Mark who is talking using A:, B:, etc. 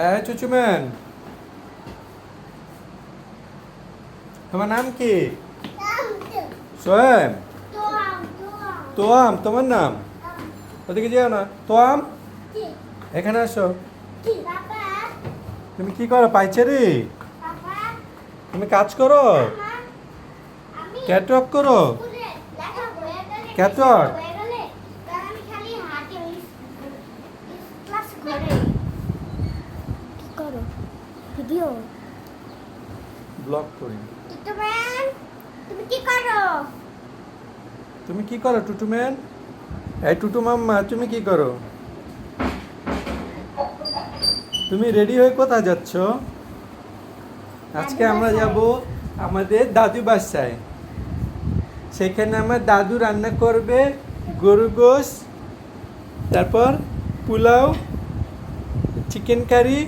A: এই চুচুম্যান, তোমার নাম কি? সোহেম। তোয়াম তোমার নাম? ওদিকে যেও না। তোয়াম, এখানে আসো। তুমি কি করো পাইচারি? তুমি কাজ করো, ক্যাটওয়াক করো? ক্যাটওয়াক?
B: ভিডিও
A: ব্লগ করি।
B: তুমি কি করো?
A: তুমি কি করো টুটুম্যান? এই টুটু মাম্মা, তুমি কি করো? তুমি রেডি হয়ে কোথায় যাচ্ছ? আজকে আমরা যাব আমাদের দাদু বাসায়। সেখানে আমার দাদু রান্না করবে গরু গোশত, তারপর পোলাও, চিকেন কারি,